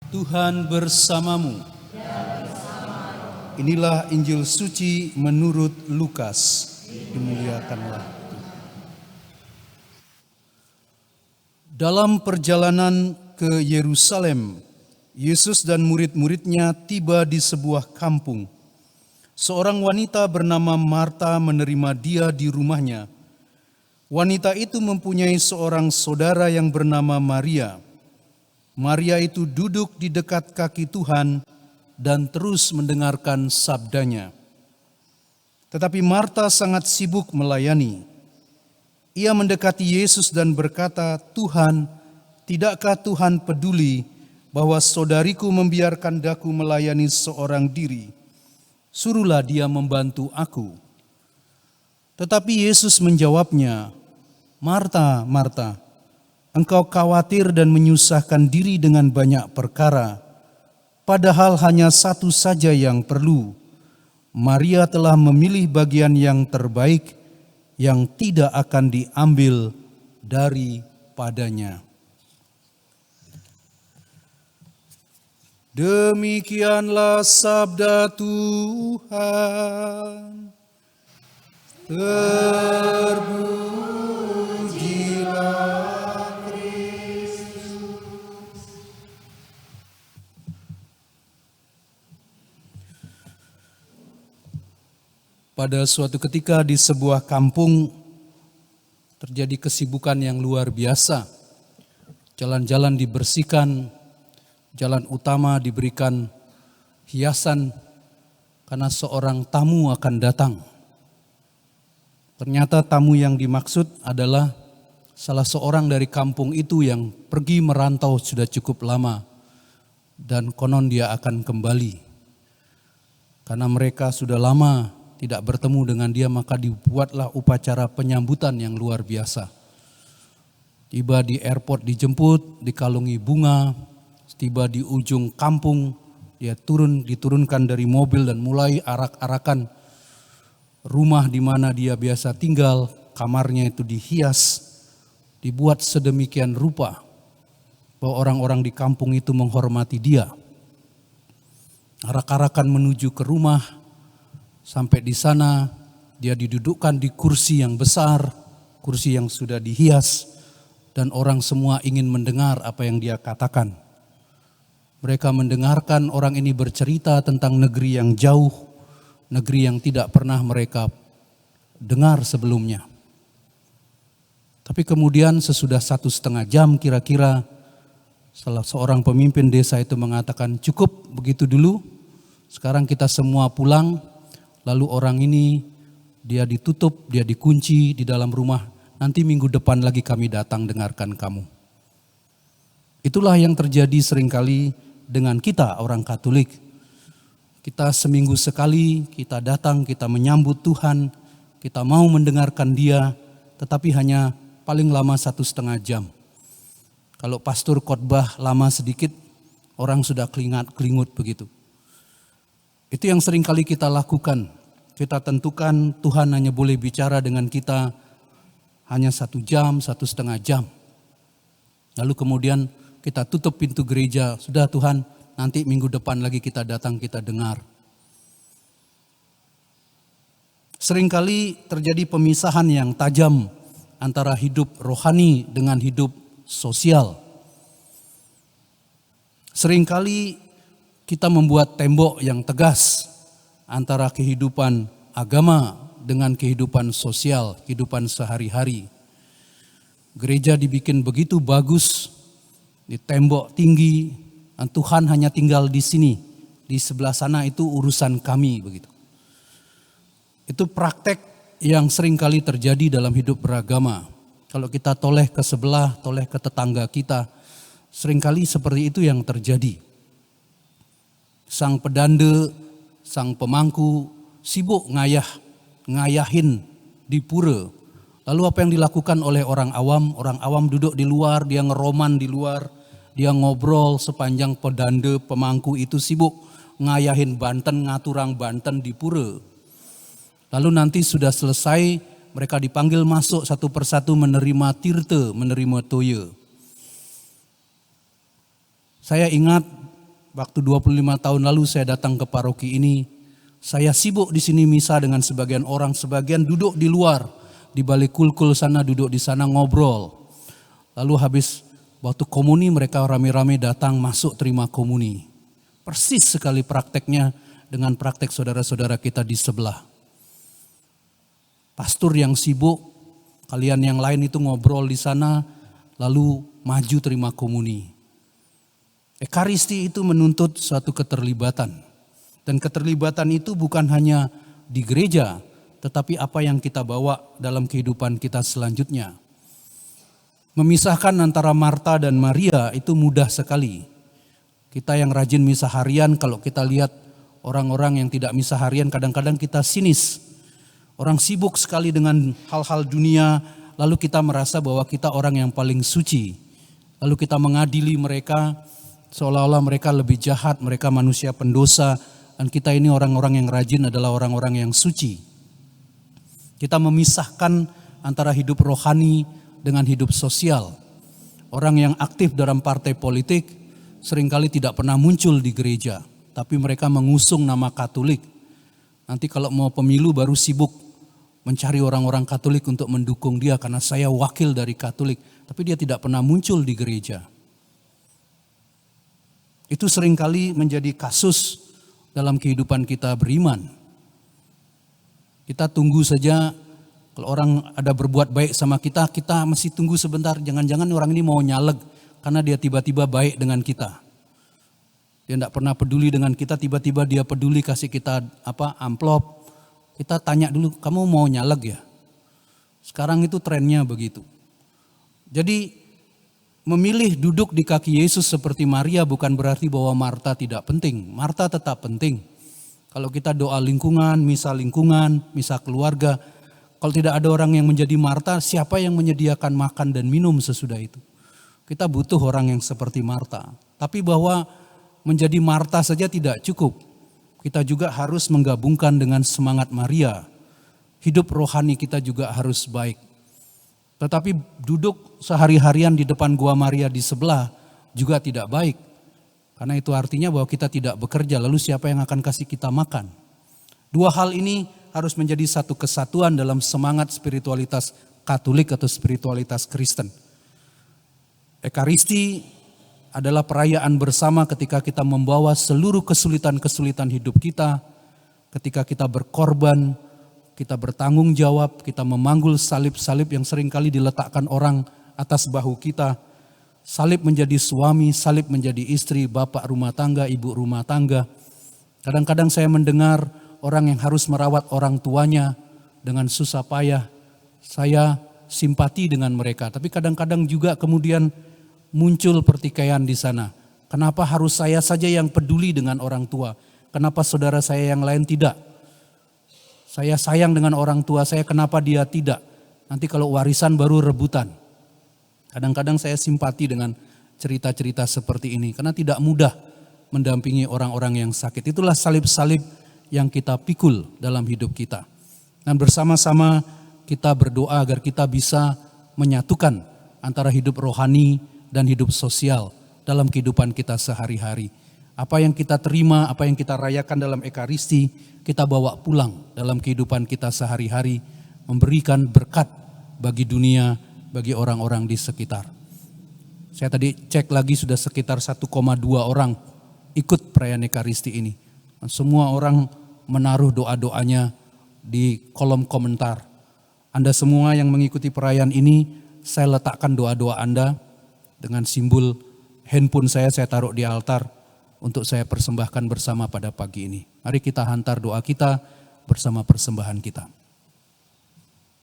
Tuhan bersamamu. Inilah Injil suci menurut Lukas. Dimuliakanlah. Dalam perjalanan ke Yerusalem, Yesus dan murid-muridnya tiba di sebuah kampung. Seorang wanita bernama Marta menerima dia di rumahnya. Wanita itu mempunyai seorang saudara yang bernama Maria. Maria itu duduk di dekat kaki Tuhan dan terus mendengarkan sabdanya. Tetapi Marta sangat sibuk melayani. Ia mendekati Yesus dan berkata, "Tuhan, tidakkah Tuhan peduli bahwa saudariku membiarkan daku melayani seorang diri? Suruhlah dia membantu aku." Tetapi Yesus menjawabnya, "Marta, Marta, engkau khawatir dan menyusahkan diri dengan banyak perkara, padahal hanya satu saja yang perlu. Maria telah memilih bagian yang terbaik, yang tidak akan diambil daripadanya." Demikianlah sabda Tuhan. Terpujilah Kristus. Pada suatu ketika di sebuah kampung terjadi kesibukan yang luar biasa. Jalan-jalan dibersihkan, jalan utama diberikan hiasan karena seorang tamu akan datang. Ternyata tamu yang dimaksud adalah salah seorang dari kampung itu yang pergi merantau sudah cukup lama dan konon dia akan kembali. Karena mereka sudah lama tidak bertemu dengan dia, maka dibuatlah upacara penyambutan yang luar biasa. Tiba di airport dijemput, dikalungi bunga, tiba di ujung kampung, dia diturunkan dari mobil dan mulai arak-arakan rumah di mana dia biasa tinggal, kamarnya itu dihias, dibuat sedemikian rupa bahwa orang-orang di kampung itu menghormati dia. Arak-arakan menuju ke rumah, sampai di sana dia didudukkan di kursi yang besar, kursi yang sudah dihias, dan orang semua ingin mendengar apa yang dia katakan. Mereka mendengarkan orang ini bercerita tentang negeri yang jauh, negeri yang tidak pernah mereka dengar sebelumnya. Tapi kemudian sesudah 1,5 jam kira-kira, salah seorang pemimpin desa itu mengatakan, "Cukup begitu dulu, sekarang kita semua pulang." Lalu orang ini dia ditutup, dia dikunci di dalam rumah. "Nanti minggu depan lagi kami datang dengarkan kamu." Itulah yang terjadi seringkali dengan kita orang Katolik. Kita seminggu sekali, kita datang, kita menyambut Tuhan, kita mau mendengarkan Dia, tetapi hanya paling lama 1,5 jam. Kalau pastor khotbah lama sedikit, orang sudah kelingut begitu. Itu yang seringkali kita lakukan. Kita tentukan Tuhan hanya boleh bicara dengan kita hanya 1 jam, 1,5 jam. Lalu kemudian kita tutup pintu gereja, "Sudah Tuhan, nanti minggu depan lagi kita datang, kita dengar." Seringkali terjadi pemisahan yang tajam antara hidup rohani dengan hidup sosial. Seringkali kita membuat tembok yang tegas antara kehidupan agama dengan kehidupan sosial, kehidupan sehari-hari. Gereja dibikin begitu bagus, di tembok tinggi, dan Tuhan hanya tinggal di sini, di sebelah sana itu urusan kami begitu. Itu praktek yang seringkali terjadi dalam hidup beragama. Kalau kita toleh ke sebelah, toleh ke tetangga kita, seringkali seperti itu yang terjadi. Sang pedande, sang pemangku sibuk ngayahin di pura. Lalu apa yang dilakukan oleh orang awam? Orang awam duduk di luar, dia ngeroman di luar. Dia ngobrol sepanjang pedande pemangku itu sibuk ngayahin Banten, ngaturang Banten di pura. Lalu nanti sudah selesai, mereka dipanggil masuk satu persatu menerima tirta, menerima toya. Saya ingat waktu 25 tahun lalu saya datang ke paroki ini, saya sibuk di sini misa dengan sebagian orang, sebagian duduk di luar, di balik kulkul sana, duduk di sana ngobrol. Lalu habis waktu komuni mereka rame-rame datang masuk terima komuni. Persis sekali prakteknya dengan praktek saudara-saudara kita di sebelah. Pastor yang sibuk, kalian yang lain itu ngobrol di sana, lalu maju terima komuni. Ekaristi itu menuntut suatu keterlibatan. Dan keterlibatan itu bukan hanya di gereja, tetapi apa yang kita bawa dalam kehidupan kita selanjutnya. Memisahkan antara Marta dan Maria itu mudah sekali. Kita yang rajin misa harian, kalau kita lihat orang-orang yang tidak misa harian, kadang-kadang kita sinis. Orang sibuk sekali dengan hal-hal dunia, lalu kita merasa bahwa kita orang yang paling suci. Lalu kita mengadili mereka, seolah-olah mereka lebih jahat, mereka manusia pendosa, dan kita ini orang-orang yang rajin adalah orang-orang yang suci. Kita memisahkan antara hidup rohani dengan hidup sosial. Orang yang aktif dalam partai politik seringkali tidak pernah muncul di gereja, tapi mereka mengusung nama Katolik. Nanti kalau mau pemilu baru sibuk mencari orang-orang Katolik untuk mendukung dia karena saya wakil dari Katolik, tapi dia tidak pernah muncul di gereja. Itu seringkali menjadi kasus dalam kehidupan kita beriman. Kita tunggu saja kalau orang ada berbuat baik sama kita, kita masih tunggu sebentar. Jangan-jangan orang ini mau nyaleg karena dia tiba-tiba baik dengan kita. Dia tidak pernah peduli dengan kita, tiba-tiba dia peduli kasih kita amplop. Kita tanya dulu, kamu mau nyaleg ya? Sekarang itu trennya begitu. Jadi memilih duduk di kaki Yesus seperti Maria bukan berarti bahwa Marta tidak penting. Marta tetap penting. Kalau kita doa lingkungan, misa keluarga, kalau tidak ada orang yang menjadi Marta, siapa yang menyediakan makan dan minum sesudah itu? Kita butuh orang yang seperti Marta. Tapi bahwa menjadi Marta saja tidak cukup. Kita juga harus menggabungkan dengan semangat Maria. Hidup rohani kita juga harus baik. Tetapi duduk sehari-harian di depan gua Maria di sebelah juga tidak baik. Karena itu artinya bahwa kita tidak bekerja, lalu siapa yang akan kasih kita makan? Dua hal ini harus menjadi satu kesatuan dalam semangat spiritualitas Katolik atau spiritualitas Kristen. Ekaristi adalah perayaan bersama ketika kita membawa seluruh kesulitan-kesulitan hidup kita, ketika kita berkorban, kita bertanggung jawab, kita memanggul salib-salib yang seringkali diletakkan orang atas bahu kita. Salib menjadi suami, salib menjadi istri, bapak rumah tangga, ibu rumah tangga. Kadang-kadang saya mendengar orang yang harus merawat orang tuanya dengan susah payah. Saya simpati dengan mereka, tapi kadang-kadang juga kemudian muncul pertikaian di sana. Kenapa harus saya saja yang peduli dengan orang tua? Kenapa saudara saya yang lain tidak? Saya sayang dengan orang tua saya, kenapa dia tidak? Nanti kalau warisan baru rebutan. Kadang-kadang saya simpati dengan cerita-cerita seperti ini. Karena tidak mudah mendampingi orang-orang yang sakit. Itulah salib-salib yang kita pikul dalam hidup kita. Dan bersama-sama kita berdoa agar kita bisa menyatukan antara hidup rohani dan hidup sosial dalam kehidupan kita sehari-hari. Apa yang kita terima, apa yang kita rayakan dalam Ekaristi, kita bawa pulang dalam kehidupan kita sehari-hari, memberikan berkat bagi dunia, bagi orang-orang di sekitar. Saya tadi cek lagi sudah sekitar 1,2 orang ikut perayaan Ekaristi ini. Dan semua orang menaruh doa-doanya di kolom komentar. Anda semua yang mengikuti perayaan ini, saya letakkan doa-doa Anda dengan simbol handphone saya taruh di altar untuk saya persembahkan bersama pada pagi ini. Mari kita hantar doa kita bersama persembahan kita.